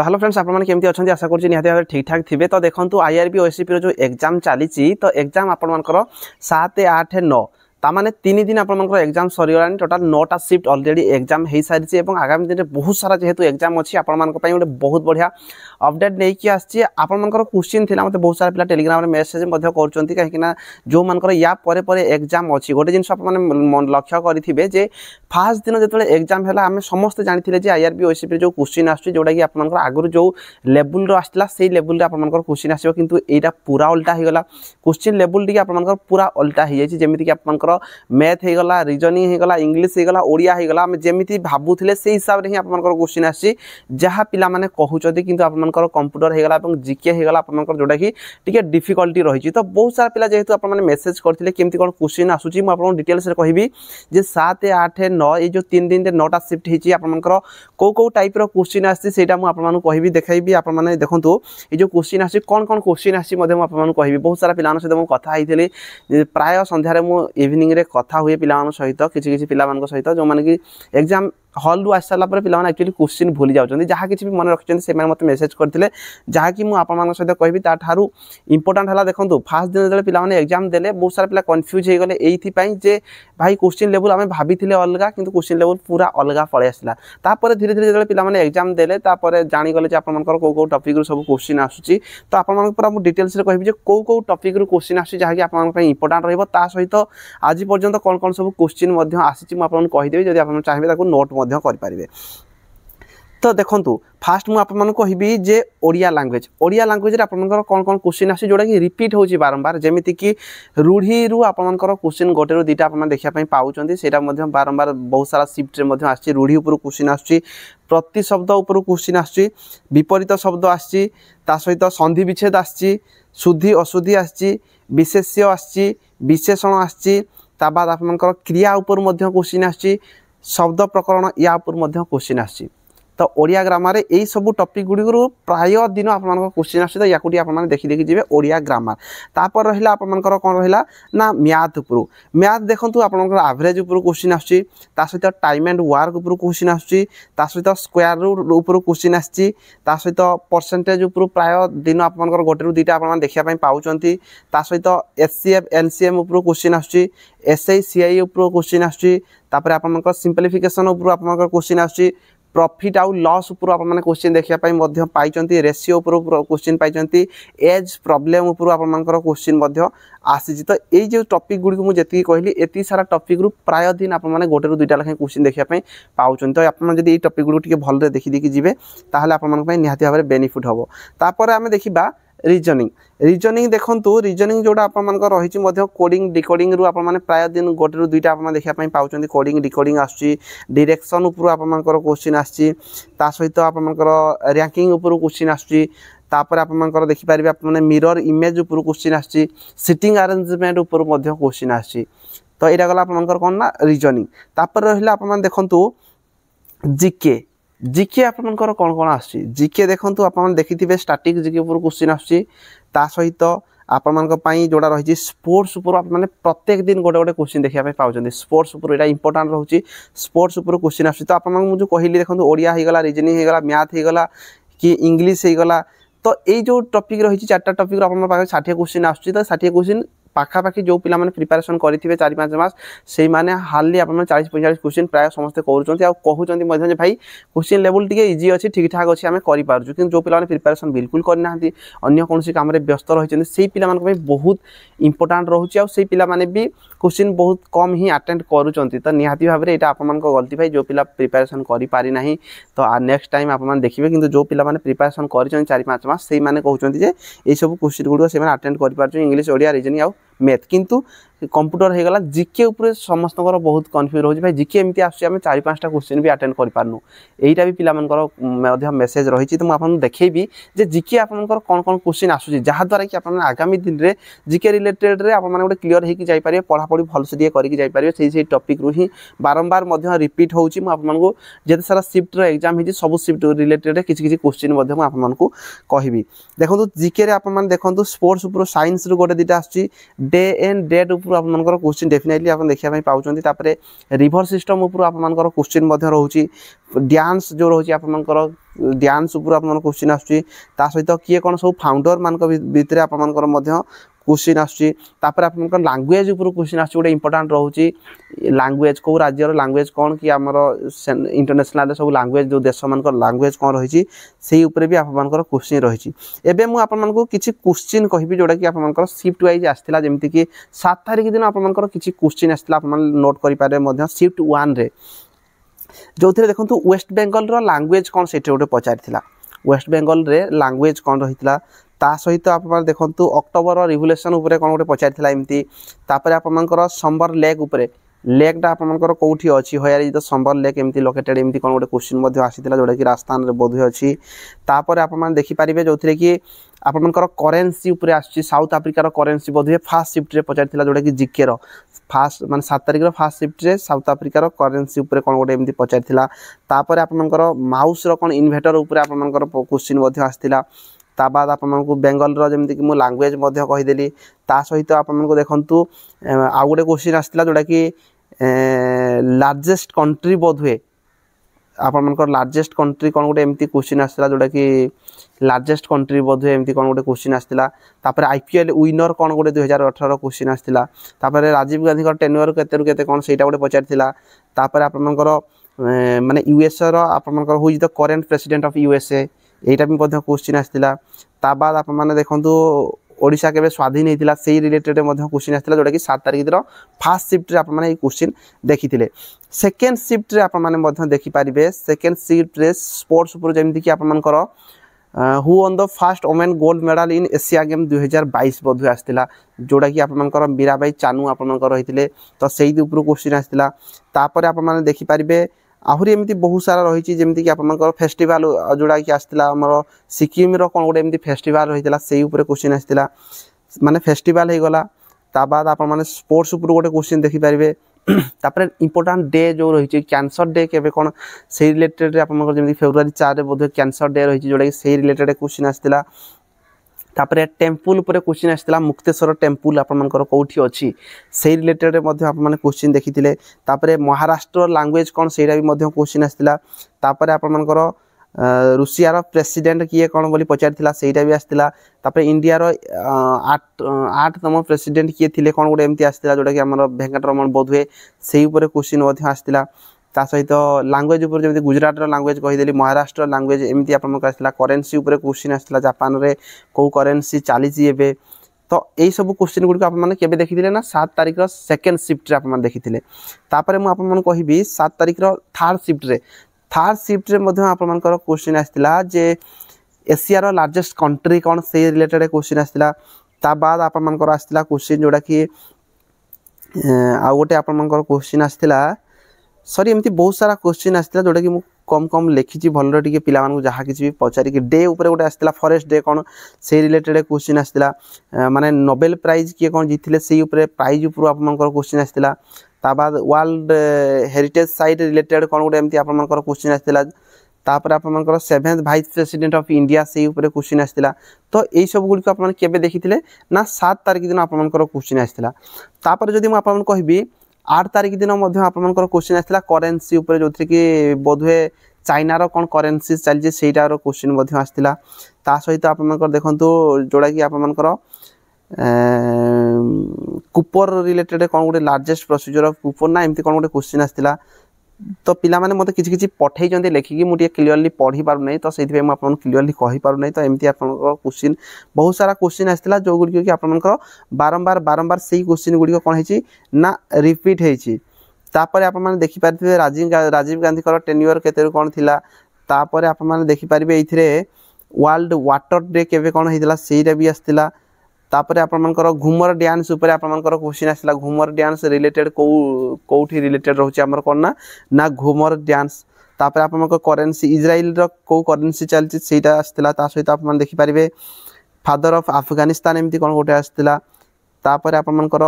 तो hello friends आपन केमती अच्छा आशा करुँच निहाती भाव ठीक ठाक थे। तो देखो आईआरबी ओएससीपी जो एग्जाम चली तो एग्जाम आपर 7, 8, 9 तामाने 3 दिन आपर एग्जाम सरीगला टोटाल 9टा शिफ्ट अलरेडी एग्जाम हो सारी और आगामी दिन में बहुत सारा जेहेतु एग्जाम अच्छी आपण गोटे बहुत बढ़िया अपडेट नहीं कि आसी आपर क्वेश्चन थी मतलब बहुत सारा पिला टेलीग्राम मेसेज कहीं जो मानकर या परे एग्जाम अच्छी गोटे जिन लक्ष्य करेंगे जे फास्ट दिन जो एग्जाम है आम समस्ते जानी आईआरबी ओएससीपी जो क्वेश्चन आसूँ जोटा कि आप आगुरी जो लेवल आसला से लेवल आप क्वेश्चन आसो कि यहाँ पूरा उल्टा हो गला क्वेश्चन लेवल टी आप पूरा उल्टा हो जाए जमीक आप मैथ हो गला रिजनिंग हो गला इंग्लिश हो गला ओडिया हो गला आम जमी भावुले से हिसाब से ही आप क्वेश्चन आसी जहाँ पिला माने कहते कि आपंकर कंप्यूटर हो गला जीके हो गला आपंकर जोटा कि टिके डिफिकल्टी रही तो बहुत सारा पिला जेहेतु आप मेसेज करते केमती कौन क्वेश्चन आसूँ मुझे डिटेल्स कहबी जे 7, 8, 9 ये जो 3 दिन 9टा शिफ्ट होती आपंकर कौ टाइप क्वेश्चन आसी आपको कहबी देखी आप देखो ये जो क्वेश्चन आसी कौन कौन क्वेश्चन आसी आपको कहबी बहुत सारा पिला सहित मुझे कथा होती प्राय संध्यारे मु इवनिंग रे कथा हुए पिला सहित किसी पिला सहित जो मैंने कि एग्जाम हल रु आस सारा पे एक्चुअली क्वेश्चन भूली जाऊँगी जहाँ किसी भी मन रखते से मत मेसेज करते जहाँकि मुझे सहित कहबी ताठू इंपोर्टाट है देखो फास्ट दिन जो पिला एग्जाम देले बहुत सारा पिला कन्फ्यूज हो गले ये भाई क्वेश्चन लेवल आम भाभी अलग कि क्वेश्चन लेवल पूरा अलग पलि आसला धीरे धीरे जो पिला एग्जाम देले जानीगले आपंकर कौ टपिक रू सब क्वेश्चन आसूँ तो आप पूरा डिटेल्स कहबी कौ टपिक रू क्वेश्चन आसूँ जहाँकि आप इंपोर्टाट रहा सहित आज पर्यंत कौन कौन सब क्वेश्चन आसी मुझे कहीदेवी जब आप चाहिए नोट करें। तो देखो फास्ट मुझे कहबी जे ओडिया लैंग्वेज आपंकर कौन कौन क्वेश्चन आसी जोटा कि रिपीट हो बारंबार जमीती कि रूढ़ी रू आपंकर क्वेश्चन गोटे रू दुईटा आप देखा पाँच से बारंबार बहुत सारा शिफ्ट आसी रूढ़ी उपर क्वेश्चन आसूँ प्रति शब्द उपर क्वेश्चन आसूँ विपरीत शब्द आसी सहित संधि विच्छेद आसी शुद्धि अशुद्धि आसी विशेष्य आसी विशेषण आसी बाद आपंकर क्रिया उपर क्वेश्चन आसी शब्द प्रकरण या उपर क्वेश्चन आसी तो ओडिया ग्रामर यही सब टपिक गुड़ी प्राय दिन आप क्वेश्चन आस या देखी देखी जी ओडिया ग्रामर तापर रहा आपर कौन रहा ना मैथ उपर मैथ देखो आप एवरेज उपर क्वेश्चन आसूँ सहित टाइम एंड वर्क उपर क्वेश्चन आसूँ सहित स्क्वायर रूट उपर क्वेश्चन आसी सहित परसेंटेज उपर प्राय दिन आप गोटे रू दुईटा आप देखा पाँच सहित एचसीएफ एनसीएम उपर क्वेश्चन आसूँ एसआई सीआई उपर क्वेश्चन आसूँ आप सिंपलीफिकेशन उपर आप क्वेश्चन आसूँ प्रॉफिट आउ लॉस उपर आप क्वेश्चन देखा पाई रेशियो उपर क्वेश्चन पाई एज प्रॉब्लम उपर आपर क्वेश्चन आसी तो ये जो टॉपिक गुड़ी मुझे कहली एति सारा टॉपिक रू प्राय दिन आप गोटे रू दुईटा लेखें क्वेश्चन देखा पाँच तो आप टॉपिक गुड़ी भल देखी देखी जी ताहले आपन निहाती भाव बेनिफिट हम तापर आम देखा रिजनिंग देखो रिजनिंग जोड़ा आपर रही कोडिंग डिकोडिंग रू आप प्राय दिन गोटे रू दुईटा आप देखा पाँच कोडिंग डिकोडिंग आसूँ डायरेक्शन उपर आपर क्वेश्चन आसी सहित आपर रैंकिंग उपर क्वेश्चन आसूँ तापर आपर देखिपारे आप मिरर इमेज उपर क्वेश्चन आसी सिटिंग अरेंजमेंट उपर क्वेश्चन आसी तो यहाँ गला आपर कौन ना रिजनिंग तापर रहा आप देखो जीके आपर कौन कौन आसूँ जीके देखो आप देखिए स्टैटिक जीके उपर क्वेश्चन आसूँ सहित आपण जोड़ा रही स्पोर्ट्स उपर आप प्रत्येक दिन गोटे गोटे क्वेश्चन देखा पाँच स्पोर्ट्स उपर यहाँ इंपोर्टाट रोचे स्पोर्ट्स उपर क्वेश्चन आसूँ तो आपको मुझे कहली देखो ओडिया हो गला रिजनिंग हो गला मैथ हो गला कि इंग्लिश हो गला तो ये जो टॉपिक रही 4टा टॉपिक आप 60 क्वेश्चन आसूँ तो 60 क्वेश्चन पाखापाखि जो पिला प्रिपरेशन करेंगे 4-5 मास से मैंने हार्डली आप 40-45 क्वेश्चन प्राय समस्ते कहते भाई क्वेश्चन लेवल टी इजी अच्छी ठीक ठाक अच्छी आम करूँ कि जो पिला प्रिपरेशन बिल्कुल करना अन्य कौन कम व्यस्त रही से पिला बहुत इंपोर्टाट रोचे से पिला भी क्वेश्चन बहुत कम ही अटेंड करुँच तो निहाती भाव में यहाँ आप गलती भाई जो पिला प्रिपरेशन करें तो नेक्स्ट टाइम आप देखिए कि जो पिला प्रिपरेशन कर 4-5 मास से कहते ये सब क्वेश्चन गुड़ से अटेंड कर इंग्लिश ओडिया रिजनिंग आउ मैथ किंतु कंप्यूटर हो गला जीके उपर समस्त बहुत कन्फ्यूज हो भाई जीके एमती आम 4-5टा क्वेश्चन भी अटेंड करूँ यहीटा भी पिला मेसेज रही तो मुझे देखी जे जीके आपर कौन कौन क्वेश्चन आसूँ जहाँद्वारा कि आप आगामी दिन में जीके रिलेटेड रे आप गोटे क्लीयर होकर जापारे पढ़ापढ़ी भलसे टे करके से टॉपिक रू ही बारंबार रिपीट होची आपको जिते सारा शिफ्ट एग्जाम होती सब शिफ्ट रिलेटेड किसी क्वेश्चन आपको कहबी देखो जीके आप देखो स्पोर्ट्स उपर साइंस रू गोटे दुईटा आसूँ डे एंड डेट उपर ऊपर आपनकर क्वेश्चन डेफिनेटली आप देखा पाउछंती तापरे रिवर सिस्टम ऊपर आपनकर क्वेश्चन मध्ये रहउची डांस जो रहउची आपनकर डांस ऊपर आपन क्वेश्चन आछी ता सहित किए कोन सब फाउंडर मानक भितर आपनकर मध्ये क्वेश्चन आछी तापर आपनकर लैंग्वेज ऊपर क्वेश्चन आछी गोटे इंपोर्टेंट रहउची लैंग्वेज को राज्य रो लैंग्वेज कोन कि हमर इंटरनेशनल सब लैंग्वेज जो देश मानकर लैंग्वेज कोन रहिची सेही ऊपर भी आपनकर क्वेश्चन रहिची एबे मु आपन को किछि क्वेश्चन कहिबी जोडा कि आपनकर शिफ्ट वाइज आस्थिला जेमति कि 7 तारिख दिन आपनकर किछि क्वेश्चन आस्थिला आपन नोट करि पारे मध्ये शिफ्ट 1 रे जो थे देखो वेस्ट बेंगल रो लैंग्वेज कौन से गोटे पचार वेस्ट बेंगल रे लैंग्वेज कौन रही ता सहित आप देखो अक्टोबर रिवोल्यूशन उपरे कौन गोटे पचार एमती तापर आपनकर संबर लेक उपरे लेक टा आपनकर कोठी अछि होयर इज द संबर लेक एमती लोकेटेड एमती कौन गोटे क्वेश्चन मध्ये आसीतिला जोडा कि राजस्थान रे बोध अछि तापर आपन देखि पारिबे जोथिरे कि आपनकर करेंसी उपरे आछि साउथ अफ्रीका रो करेंसी बोध फास्ट शिफ्ट रे पचारथिला जोडा कि जीके रो फास्ट माने 7 तारिख रो फास्ट शिफ्ट रे साउथ अफ्रीका रो करेंसी उपरे कोन गोटे एमती पचारथिला तापर आपनकर माउस रो कोन इन्वर्टर उपरे आपनकर क्वेश्चन मध्ये आस्थिला ता बाद आपनको बेंगल रो जेमति कि मु लैंग्वेज मध्ये कहि देली ता सहित आपनको देखंतु आ गोटे क्वेश्चन आस्थिला जोडा कि लार्जेस्ट कंट्री बोध हुए आपनकर लार्जेस्ट कंट्री कोन गोटे एमती क्वेश्चन आस्थिला जोडा कि लार्जेस्ट कंट्री बोध हुए एमती कोन गोटे क्वेश्चन आस्थिला तापर आईपीएल विनर कोन गोटे 2018 क्वेश्चन आस्थिला तापर राजीव गांधी का टेन्योर केते केते कोन सेटा गोटे पचारथिला तापर आपनकर माने यूएसए रो आपनकर who is the current president of USA एटा भी मध्ये क्वेश्चन आस्थिला ता बाद आप माने देखंतु ओडिशा केबे स्वाधीन हेतिला सेही रिलेटेड मध्ये क्वेश्चन आस्थिला जोडा कि 7 तारिख दिन फर्स्ट शिफ्ट रे आप माने ई क्वेश्चन देखिथिले सेकंड शिफ्ट रे आप माने मध्ये देखि पारिबे सेकंड शिफ्ट रे स्पोर्ट्स ऊपर जेमति कि आप मानकर who on the first women gold medal in Asia game 2022 बधु आस्थिला जोडा कि आप मानकर मीराबाई चानू आप मानकर रहिथिले तो सेही ऊपर क्वेश्चन आस्थिला तापर आप माने देखि पारिबे आहुरी एमती बहुत सारा रही जमीक आप फेस्टिवल जोड़ा कि आसला आमर सिक्किम कौन गोटे एमती फेस्टिवल रही से क्वेश्चन आसला माने फेस्टिवल हो गला ता बाद आप स्पोर्ट्स उपर गोटे क्वेश्चन देखिपारे तापर इंपोर्टेंट डे जो रही कैंसर डे केबे कौन से रिलेटेड जमी फेब्रुआरी 4 बोध कैंसर डे रही जोड़ा कि से रिलेटेड क्वेश्चन आसला तापर टेम्पल उपर क्वेश्चन आसला मुक्तेश्वर टेम्पल आपनकर कोठी अछि से रिलेटेड मध्ये आप माने क्वेश्चन देखिथिले तापर महाराष्ट्र लैंग्वेज कोन सेटा भी मध्ये क्वेश्चन आसला तापर आपनकर रूसिया रो प्रेसिडेंट किए कोन बोली पचारथिला सेटा भी आसथिला तापर इंडिया रो 8तम प्रेसिडेंट किए थिले कोन गोटे एमती आसथिला जोटा कि हमर वेंकटरमण बोध हुए सेही ऊपर क्वेश्चन मध्ये आसथिला ता सहित लैंग्वेज ऊपर जमी गुजरात रो लैंग्वेज कहीदेली महाराष्ट्र लैंग्वेज एमती आपन आसला करेंसी ऊपर क्वेश्चन आसला जापान रे को करेंसी चलीची एबे तो यही सब क्वेश्चन गुडी आप माने केबे देखिथिले ना 7 तारिख रो सेकंड शिफ्ट रे आप माने देखिथिले तापर मु आप माने कहिबी 7 तारिख रो थर्ड शिफ्ट रे मध्ये आप मानकर क्वेश्चन आसला जे एशिया रो लार्जेस्ट कंट्री कोन से रिलेटेड क्वेश्चन आसला ता बाद आप मानकर आसला क्वेश्चन जोडा कि आ गोटे आप मानकर क्वेश्चन आसला सॉरी एमती बहुत सारा क्वेश्चन आसला जोटा कि मु कम कम लिखी भल टे पिला जहाँ किसी भी पचारि डे उपर गोटे आसला फॉरेस्ट डे कौन से रिलेटेड क्वेश्चन आसला माने नोबेल प्राइज किए कौन जीतले से प्राइज उपर आपनकर क्वेश्चन आसला ता बाद वर्ल्ड हेरिटेज साइट रिलेटेड कौन गोटे एमती आपनकर क्वेश्चन आसला तापर आपनकर 7th vice president of India से ऊपर क्वेश्चन आसला तो यही सब गुडी को आपन केबे देखिथिले ना 7 तारिख दिन आपनकर क्वेश्चन आसला तापर जदि म आपन कहबी 8 तारिख दिन आपनकर क्वेश्चन आसला करेंसी ऊपर जो कि बोधे चाइना रो कौन करेंसी चलजे सेटार क्वेश्चन मध्ये आसला ता सहित आपनकर देखंतु जोड़ा कि आपनकर कूपर रिलेटेड कौन गोटे लार्जेस्ट प्रोसीजर ऑफ कूपर ना एमती कौन गोटे क्वेश्चन आसला तो पिला माने मते किछि किछि पठै जंदे लेखिकी मुटिए क्लियरली पढ़ी पारु नै तो सेति हम आपन क्लियरली कहि पारु नै तो एमती आपन क्वेश्चन बहुत सारा क्वेश्चन आसला जो गुडी कि आपनकर बारंबार सेही क्वेश्चन गुडी कोन हेछि ना रिपीट हेछि तापर आप माने देखि पारथिबे राजीव गांधी कर टेन्योर केते कोन थिला तापर आप माने देखि पारबे एथिरे वर्ल्ड वाटर डे केबे कोन हेतिला सेहीटा भी आस्तिला तापर आपनकर घुमर डांस ऊपर आपनकर क्वेश्चन आसला घुमर डांस रिलेटेड कोठी रिलेटेड रहउची हमर कोन ना घुमर डांस तापर आपनकर करेंसी इजराइल रो को करेंसी चलची सेटा आस्तिला ता सहित आप मन देखि पारिबे फादर ऑफ अफगानिस्तान एमती कोन गोटे आस्तिला तापर आपनकर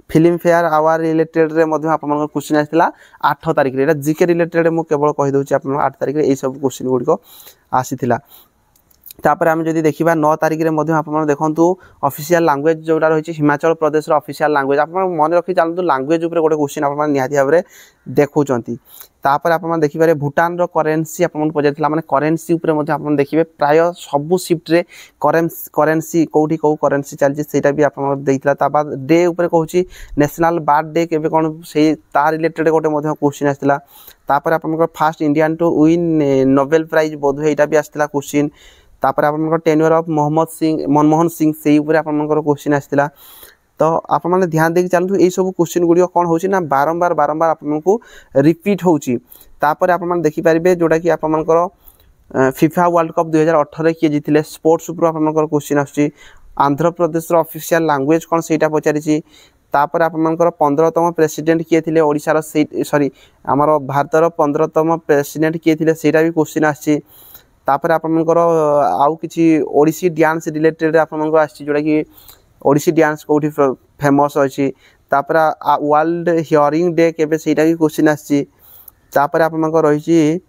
फिल्म फेयर अवार्ड रिलेटेड रे मध्ये आपनकर क्वेश्चन आस्तिला 8 तारिख रे एटा जीके रिलेटेड मु केवल कहि दउची आपन 8 तारिख रे ए सब क्वेश्चन गुडी को आसीथिला तापर आम जदि देखा 9 तारिख में आप देखूँ ऑफिशियल लैंग्वेज जोटा रही हिमाचल प्रदेश ऑफिशियल लैंग्वेज आप मन रखी चलते लैंग्वेज उपर गोटे क्वेश्चन आप निहाती भाव में देखुंट तापर आप देखिए भूटान करेन्सी आपको पचार माने करेन्सी उपर आप देखिए प्राय सबू सिफ्ट्रे करेन्सी कौटी कौ करेन्सी चलती से भी आपता बाद डे उपर कहूँ नेशनल बार्थ डे के कौन से रिलेटेड गोटे क्वेश्चन आसाला तापर आप first Indian to win Nobel prize बोध यहाँ भी आसाला क्वेश्चन तापर आप टेन्योर ऑफ मनमोहन सिंह से क्वेश्चन आसाला तो आप ध्यान देके चलते यही सब क्वेश्चन गुड़िक कौन हो बारंबार बारंबार आपको रिपीट होपर आप देखिपारे जोटा कि आपर फिफा वर्ल्ड कप 2018 किए जीते स्पोर्ट्स उपर आप question Andhra Pradesh official language कौन से पचारि तापर आपर 15तम प्रेसिडेंट किए थे ओडिशार सॉरी आमर भारतर 15तम प्रेसिडेंट किए थे सेटा भी क्वेश्चन आसी तापर आपर आउ कि ओडिसी डांस रिलेटेड आपको जोटा कि ओडिसी डांस कौटी फेमस अच्छी तापर वर्ल्ड हियरिंग डे केबे सेटा भी क्वेश्चन आसी तापर आप रही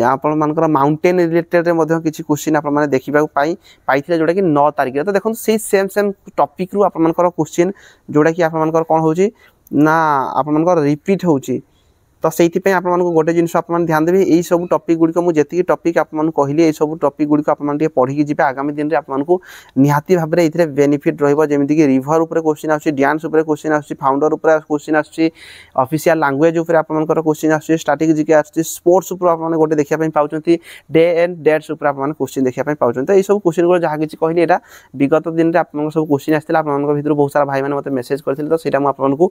आपण माउंटेन रिलेटेड किसी क्वेश्चन आप देखा पाई जोटा कि 9 तारिख तो देखो से सेम टॉपिक रु आप क्वेश्चन जोटा कि आप कौन हो ना आप रिपीट होची तो से आप गोटे जिन आप ध्यान देवे यही सब टॉपिक गुड़िक मुझे टॉपिक आपको कहली यही सब टॉपिक गुड़िक आप पढ़ी जी आगामी दिन में आपको निहाती भाव में ये बेनिफिट रहीमती कि रिभर उपर क्वेश्चन आसी डांस उपर क्वेश्चन आसी फाउंडर उपर क्वेश्चन आसी ऑफिशियल लैंग्वेज उपर आपंकर क्वेश्चन आसी स्ट्रैटेजी जिके आसी स्पोर्ट्स उपर आप गोटे देखा पाँच डे एंड डेट्स उपर आप क्वेश्चन देखा पाँच तो यही सब क्वेश्चन गुलो जहाँ किसी कहली यहाँ विगत दिन में आप सब क्वेश्चन आसाला आप बहुत सारा भाई मैंने मतलब मेसेज करते तो सीटा मुझे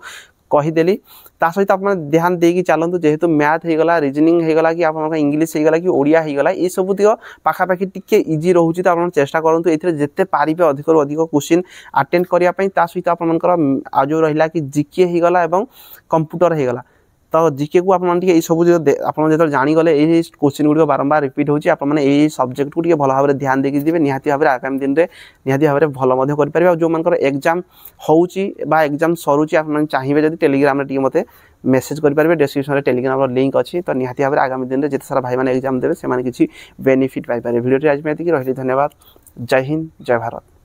कहीदेली सहित आप ध्यान देकी चलतु जेहेतु मैथ होगला रिजनिंग होगला कि आप इंग्लीश होगला कि ओडिया होगला ये सब दिग पाखापाखि टिके इजी रोचे तो आप चेष्टा करूँ ये जिते पारे अधिक अधिक क्वेश्चन अटेंड करने सहित आप जो रहा कि जीके होगला और कंप्यूटर होगला तो जीके को आप सब जो जानीगले ये क्वेश्चन गुड़िक बारंबार रिपीट होने यही सब्जेक्ट को भल भाव में ध्यान देकी देवे निहाती भाव में आगामी दिन में निहाती भाव में भल करेंगे जो मान एग्जाम होग्जाम सरुची आप चाहिए जब टेलीग्राम मत मेसेज करेंगे डिस्क्रिप्शन में टेलीग्राम लिंक अच्छी तो निहाती भाव में आगामी दिन में जिते सारा भाई मैंने एग्जाम देवे से किसी बेनिफिट पाइपर भिडियो आज में रही धन्यवाद जय हिंद जय भारत।